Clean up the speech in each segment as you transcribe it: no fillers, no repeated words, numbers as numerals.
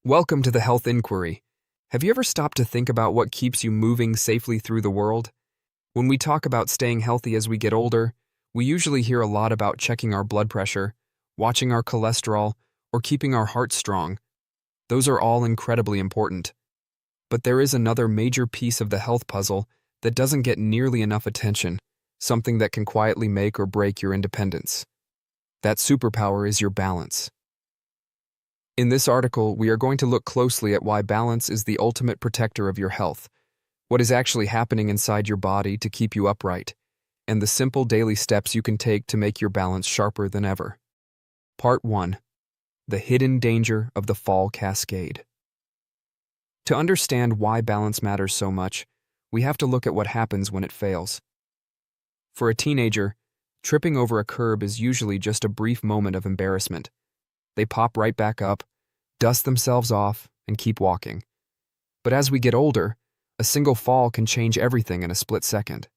Welcome to the Health Inquiry. Have you ever stopped to think about what keeps you moving safely through the world? When we talk about staying healthy as we get older, we usually hear a lot about checking our blood pressure, watching our cholesterol, or keeping our heart strong. Those are all incredibly important. But there is another major piece of the health puzzle that doesn't get nearly enough attention, something that can quietly make or break your independence. That superpower is your balance. In this article, we are going to look closely at why balance is the ultimate protector of your health, what is actually happening inside your body to keep you upright, and the simple daily steps you can take to make your balance sharper than ever. Part 1. The hidden danger of the fall cascade. To understand why balance matters so much, we have to look at what happens when it fails. For a teenager, tripping over a curb is usually just a brief moment of embarrassment. They pop right back up, dust themselves off, and keep walking. But as we get older, a single fall can change everything in a split second.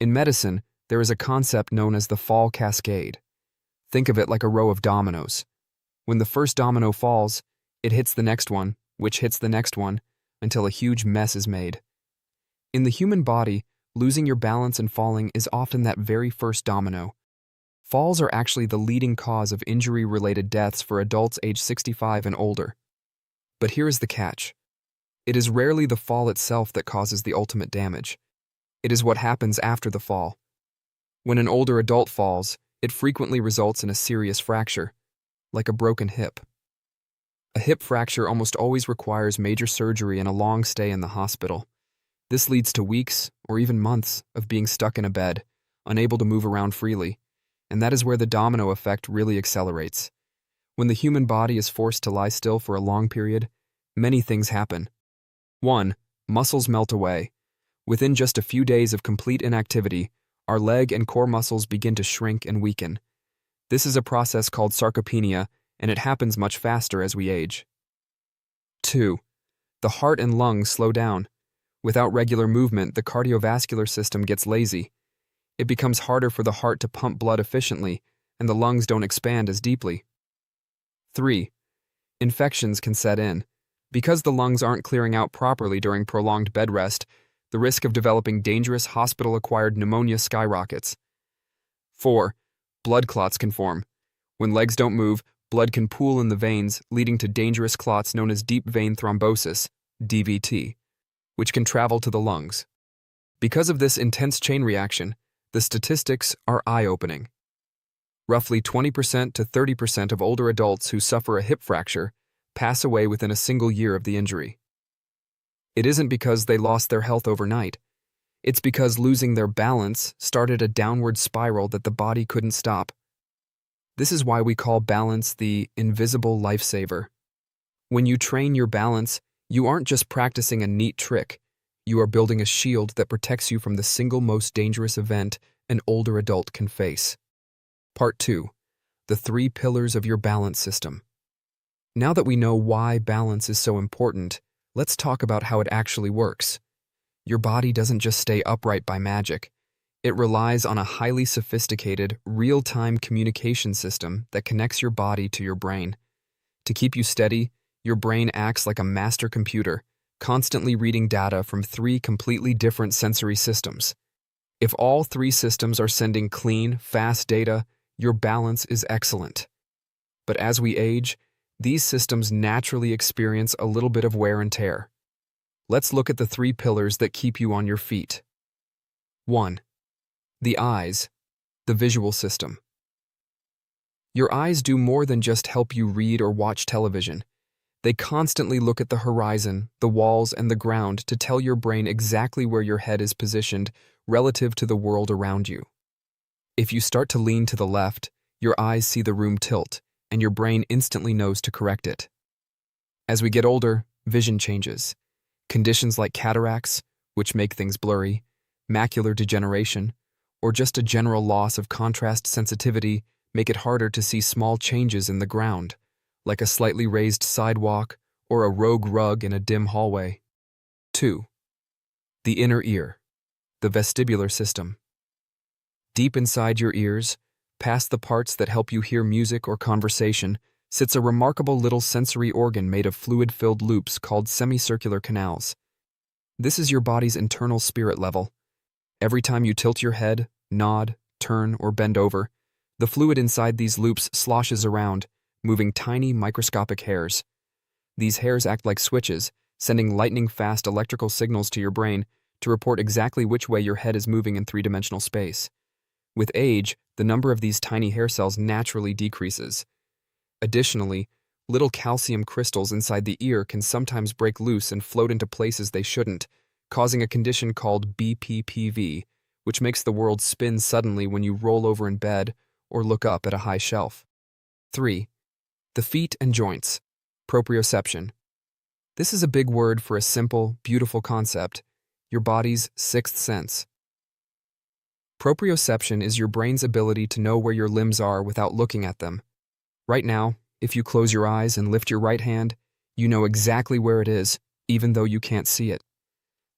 In medicine, there is a concept known as the fall cascade. Think of it like a row of dominoes. When the first domino falls, it hits the next one, which hits the next one, until a huge mess is made. In the human body, losing your balance and falling is often that very first domino. Falls are actually the leading cause of injury-related deaths for adults age 65 and older. But here is the catch. It is rarely the fall itself that causes the ultimate damage. It is what happens after the fall. When an older adult falls, it frequently results in a serious fracture, like a broken hip. A hip fracture almost always requires major surgery and a long stay in the hospital. This leads to weeks, or even months, of being stuck in a bed, unable to move around freely. And that is where the domino effect really accelerates. When the human body is forced to lie still for a long period, many things happen. 1. Muscles melt away. Within just a few days of complete inactivity, our leg and core muscles begin to shrink and weaken. This is a process called sarcopenia, and it happens much faster as we age. 2. The heart and lungs slow down. Without regular movement, the cardiovascular system gets lazy. It becomes harder for the heart to pump blood efficiently, and the lungs don't expand as deeply. 3. Infections can set in. Because the lungs aren't clearing out properly during prolonged bed rest, the risk of developing dangerous hospital-acquired pneumonia skyrockets. 4. Blood clots can form. When legs don't move, blood can pool in the veins, leading to dangerous clots known as deep vein thrombosis, DVT, which can travel to the lungs. Because of this intense chain reaction, the statistics are eye-opening. Roughly 20% to 30% of older adults who suffer a hip fracture pass away within a single year of the injury. It isn't because they lost their health overnight. It's because losing their balance started a downward spiral that the body couldn't stop. This is why we call balance the invisible lifesaver. When you train your balance, you aren't just practicing a neat trick. You are building a shield that protects you from the single most dangerous event an older adult can face. Part 2. The 3 pillars of your balance system. Now that we know why balance is so important, let's talk about how it actually works. Your body doesn't just stay upright by magic. It relies on a highly sophisticated, real-time communication system that connects your body to your brain. To keep you steady, your brain acts like a master computer, constantly reading data from 3 completely different sensory systems. If all 3 systems are sending clean, fast data, your balance is excellent. But as we age, these systems naturally experience a little bit of wear and tear. Let's look at the 3 pillars that keep you on your feet. 1. The eyes, the visual system. Your eyes do more than just help you read or watch television. They constantly look at the horizon, the walls, and the ground to tell your brain exactly where your head is positioned relative to the world around you. If you start to lean to the left, your eyes see the room tilt, and your brain instantly knows to correct it. As we get older, vision changes. Conditions like cataracts, which make things blurry, macular degeneration, or just a general loss of contrast sensitivity make it harder to see small changes in the ground, like a slightly raised sidewalk or a rogue rug in a dim hallway. 2. The inner ear, the vestibular system. Deep inside your ears, past the parts that help you hear music or conversation, sits a remarkable little sensory organ made of fluid-filled loops called semicircular canals. This is your body's internal spirit level. Every time you tilt your head, nod, turn, or bend over, the fluid inside these loops sloshes around, moving tiny microscopic hairs. These hairs act like switches, sending lightning-fast electrical signals to your brain to report exactly which way your head is moving in three-dimensional space. With age, the number of these tiny hair cells naturally decreases. Additionally, little calcium crystals inside the ear can sometimes break loose and float into places they shouldn't, causing a condition called BPPV, which makes the world spin suddenly when you roll over in bed or look up at a high shelf. 3. The feet and joints. Proprioception. This is a big word for a simple, beautiful concept, your body's sixth sense. Proprioception is your brain's ability to know where your limbs are without looking at them. Right now, if you close your eyes and lift your right hand, you know exactly where it is, even though you can't see it.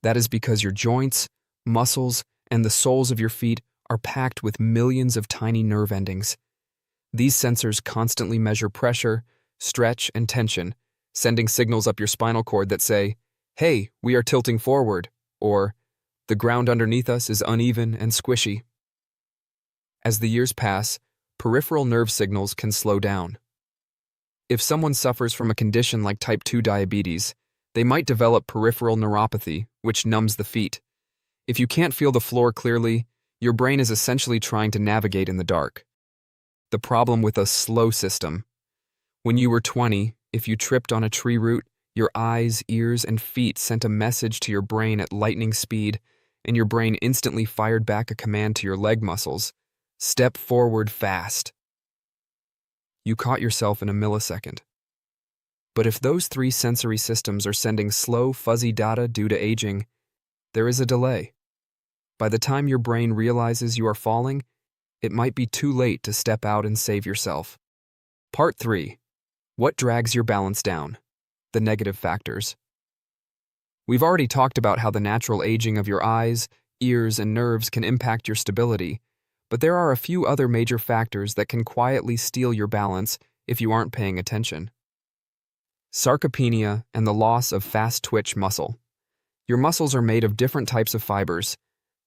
That is because your joints, muscles, and the soles of your feet are packed with millions of tiny nerve endings. These sensors constantly measure pressure, stretch, and tension, sending signals up your spinal cord that say, "Hey, we are tilting forward," or "The ground underneath us is uneven and squishy." As the years pass, peripheral nerve signals can slow down. If someone suffers from a condition like type 2 diabetes, they might develop peripheral neuropathy, which numbs the feet. If you can't feel the floor clearly, your brain is essentially trying to navigate in the dark. The problem with a slow system. When you were 20, if you tripped on a tree root, your eyes, ears, and feet sent a message to your brain at lightning speed, and your brain instantly fired back a command to your leg muscles: step forward fast. You caught yourself in a millisecond. But if those three sensory systems are sending slow, fuzzy data due to aging, there is a delay. By the time your brain realizes you are falling, it might be too late to step out and save yourself. Part 3. What drags your balance down? The negative factors. We've already talked about how the natural aging of your eyes, ears, and nerves can impact your stability, but there are a few other major factors that can quietly steal your balance if you aren't paying attention. Sarcopenia and the loss of fast-twitch muscle. Your muscles are made of different types of fibers.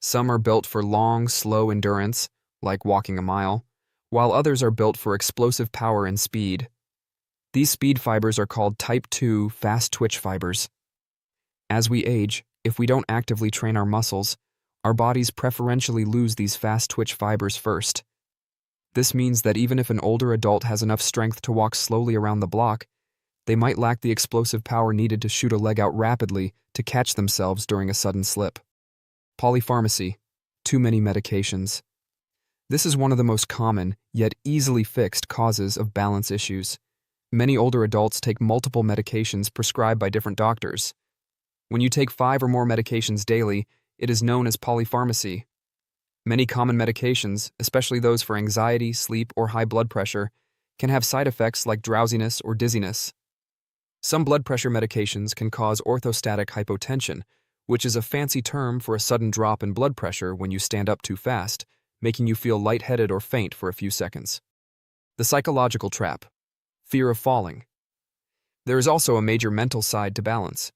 Some are built for long, slow endurance, like walking a mile, while others are built for explosive power and speed. These speed fibers are called type 2 fast-twitch fibers. As we age, if we don't actively train our muscles, our bodies preferentially lose these fast-twitch fibers first. This means that even if an older adult has enough strength to walk slowly around the block, they might lack the explosive power needed to shoot a leg out rapidly to catch themselves during a sudden slip. Polypharmacy. Too many medications. This is one of the most common, yet easily fixed causes of balance issues. Many older adults take multiple medications prescribed by different doctors. When you take 5 or more medications daily, it is known as polypharmacy. Many common medications, especially those for anxiety, sleep, or high blood pressure, can have side effects like drowsiness or dizziness. Some blood pressure medications can cause orthostatic hypotension, which is a fancy term for a sudden drop in blood pressure when you stand up too fast, making you feel lightheaded or faint for a few seconds. The psychological trap. Fear of falling. There is also a major mental side to balance.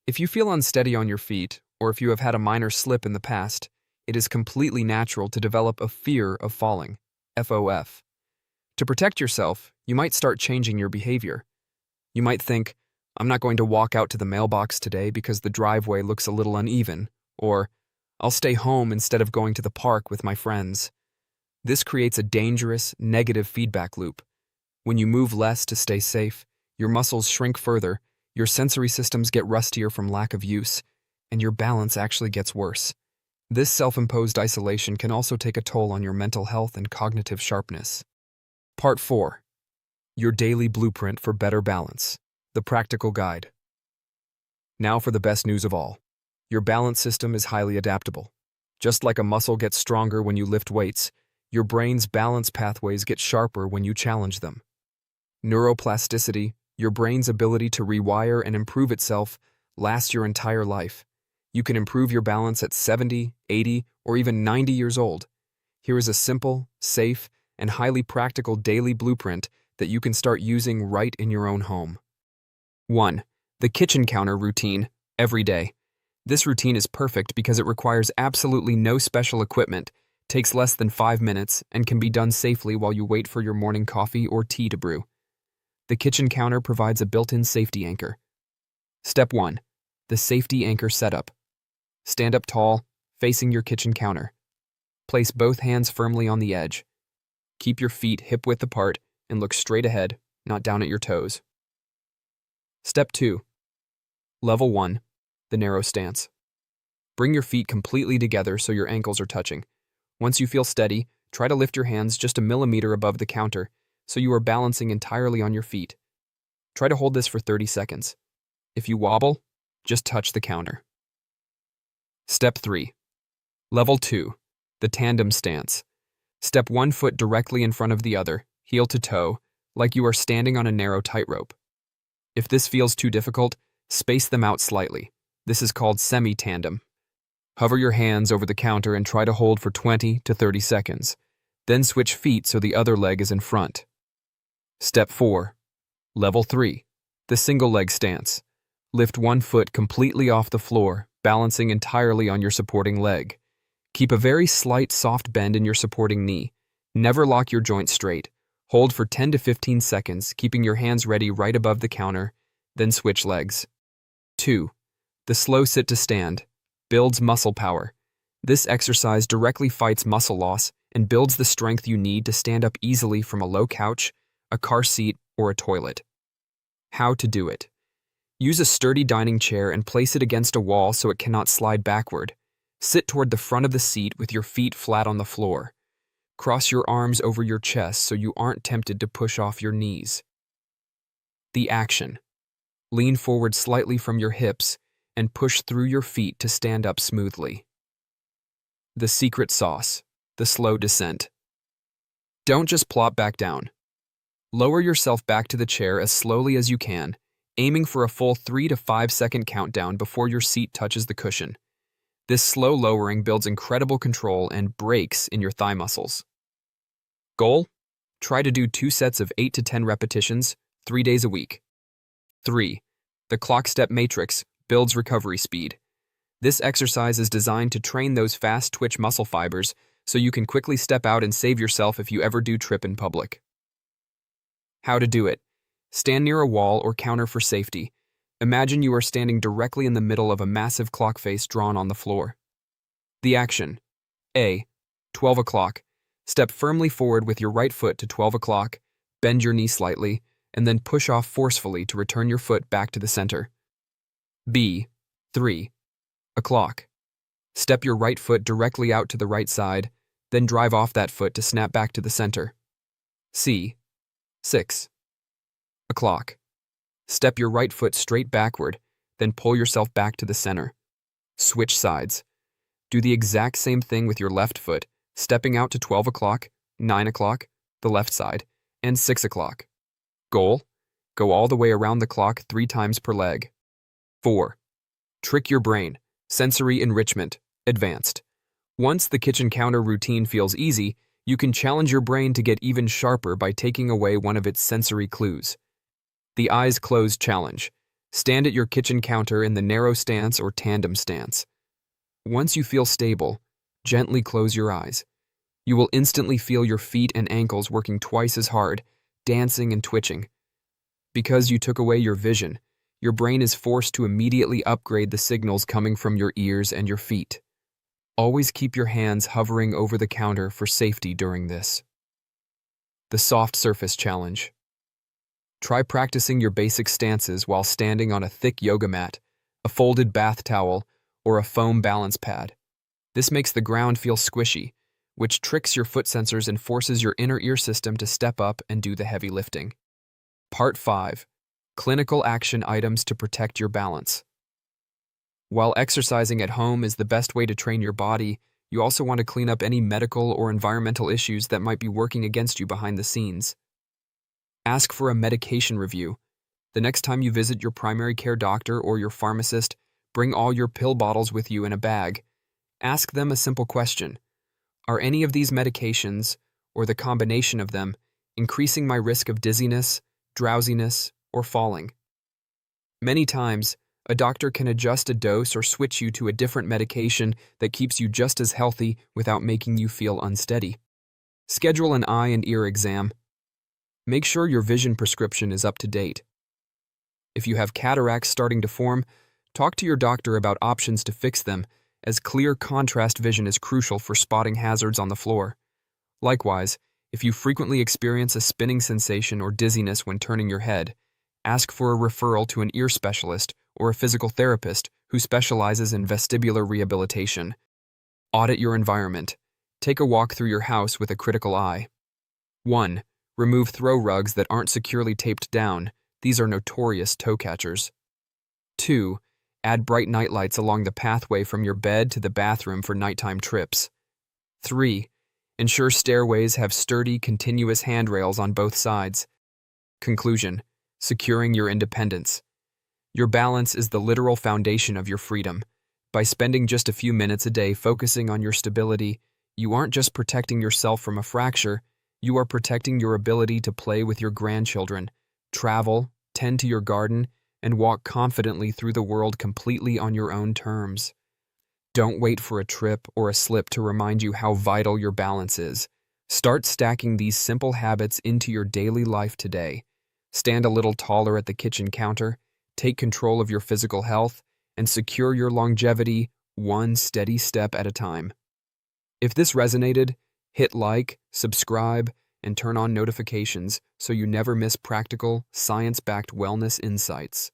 If you feel unsteady on your feet, or if you have had a minor slip in the past, it is completely natural to develop a fear of falling, FOF. To protect yourself, you might start changing your behavior. You might think, "I'm not going to walk out to the mailbox today because the driveway looks a little uneven," or "I'll stay home instead of going to the park with my friends." This creates a dangerous, negative feedback loop. When you move less to stay safe, your muscles shrink further, your sensory systems get rustier from lack of use, and your balance actually gets worse. This self-imposed isolation can also take a toll on your mental health and cognitive sharpness. Part 4. Your daily blueprint for better balance. The practical guide. Now for the best news of all. Your balance system is highly adaptable. Just like a muscle gets stronger when you lift weights, your brain's balance pathways get sharper when you challenge them. Neuroplasticity, your brain's ability to rewire and improve itself, lasts your entire life. You can improve your balance at 70, 80, or even 90 years old. Here is a simple, safe, and highly practical daily blueprint that you can start using right in your own home. 1. The kitchen counter routine, every day. This routine is perfect because it requires absolutely no special equipment, takes less than 5 minutes, and can be done safely while you wait for your morning coffee or tea to brew. The kitchen counter provides a built-in safety anchor. Step 1. The safety anchor setup. Stand up tall, facing your kitchen counter. Place both hands firmly on the edge. Keep your feet hip-width apart and look straight ahead, not down at your toes. Step 2. Level 1. The narrow stance. Bring your feet completely together so your ankles are touching. Once you feel steady, try to lift your hands just a millimeter above the counter so you are balancing entirely on your feet. Try to hold this for 30 seconds. If you wobble, just touch the counter. Step 3. Level 2. The tandem stance. Step 1 foot directly in front of the other, heel to toe, like you are standing on a narrow tightrope. If this feels too difficult, space them out slightly. This is called semi-tandem. Hover your hands over the counter and try to hold for 20 to 30 seconds. Then switch feet so the other leg is in front. Step 4. Level 3. The single leg stance. Lift one foot completely off the floor, balancing entirely on your supporting leg. Keep a very slight soft bend in your supporting knee. Never lock your joint straight. Hold for 10 to 15 seconds, keeping your hands ready right above the counter, then switch legs. 2. The slow sit to stand. Builds muscle power. This exercise directly fights muscle loss and builds the strength you need to stand up easily from a low couch, a car seat, or a toilet. How to do it. Use a sturdy dining chair and place it against a wall so it cannot slide backward. Sit toward the front of the seat with your feet flat on the floor. Cross your arms over your chest so you aren't tempted to push off your knees. The action. Lean forward slightly from your hips and push through your feet to stand up smoothly. The secret sauce. The slow descent. Don't just plop back down. Lower yourself back to the chair as slowly as you can, aiming for a full 3 to 5 second countdown before your seat touches the cushion. This slow lowering builds incredible control and brakes in your thigh muscles. Goal? Try to do 2 sets of 8 to 10 repetitions, 3 days a week. 3. The clock step matrix builds recovery speed. This exercise is designed to train those fast twitch muscle fibers so you can quickly step out and save yourself if you ever do trip in public. How to do it. Stand near a wall or counter for safety. Imagine you are standing directly in the middle of a massive clock face drawn on the floor. The action. A. 12 o'clock. Step firmly forward with your right foot to 12 o'clock, bend your knee slightly, and then push off forcefully to return your foot back to the center. B. 3 o'clock. Step your right foot directly out to the right side, then drive off that foot to snap back to the center. C. 6 o'clock. Step your right foot straight backward, then pull yourself back to the center. Switch sides. Do the exact same thing with your left foot, stepping out to 12 o'clock, 9 o'clock, the left side, and 6 o'clock. Goal? Go all the way around the clock 3 times per leg. 4. Trick your brain. Sensory enrichment. Advanced. Once the kitchen counter routine feels easy, you can challenge your brain to get even sharper by taking away one of its sensory clues. The eyes closed challenge. Stand at your kitchen counter in the narrow stance or tandem stance. Once you feel stable, gently close your eyes. You will instantly feel your feet and ankles working twice as hard, dancing and twitching. Because you took away your vision, your brain is forced to immediately upgrade the signals coming from your ears and your feet. Always keep your hands hovering over the counter for safety during this. The soft surface challenge. Try practicing your basic stances while standing on a thick yoga mat, a folded bath towel, or a foam balance pad. This makes the ground feel squishy, which tricks your foot sensors and forces your inner ear system to step up and do the heavy lifting. Part 5. Clinical action items to protect your balance. While exercising at home is the best way to train your body, you also want to clean up any medical or environmental issues that might be working against you behind the scenes. Ask for a medication review. The next time you visit your primary care doctor or your pharmacist, bring all your pill bottles with you in a bag. Ask them a simple question. Are any of these medications, or the combination of them, increasing my risk of dizziness, drowsiness, or falling. Many times, a doctor can adjust a dose or switch you to a different medication that keeps you just as healthy without making you feel unsteady. Schedule an eye and ear exam. Make sure your vision prescription is up to date. If you have cataracts starting to form, talk to your doctor about options to fix them, as clear contrast vision is crucial for spotting hazards on the floor. Likewise, if you frequently experience a spinning sensation or dizziness when turning your head, ask for a referral to an ear specialist or a physical therapist who specializes in vestibular rehabilitation. Audit your environment. Take a walk through your house with a critical eye. 1. Remove throw rugs that aren't securely taped down. These are notorious toe catchers. 2. Add bright nightlights along the pathway from your bed to the bathroom for nighttime trips. 3. Ensure stairways have sturdy, continuous handrails on both sides. Conclusion: securing your independence. Your balance is the literal foundation of your freedom. By spending just a few minutes a day focusing on your stability, you aren't just protecting yourself from a fracture, you are protecting your ability to play with your grandchildren, travel, tend to your garden, and walk confidently through the world completely on your own terms. Don't wait for a trip or a slip to remind you how vital your balance is. Start stacking these simple habits into your daily life today. Stand a little taller at the kitchen counter, take control of your physical health, and secure your longevity one steady step at a time. If this resonated, hit like, subscribe, and turn on notifications so you never miss practical, science-backed wellness insights.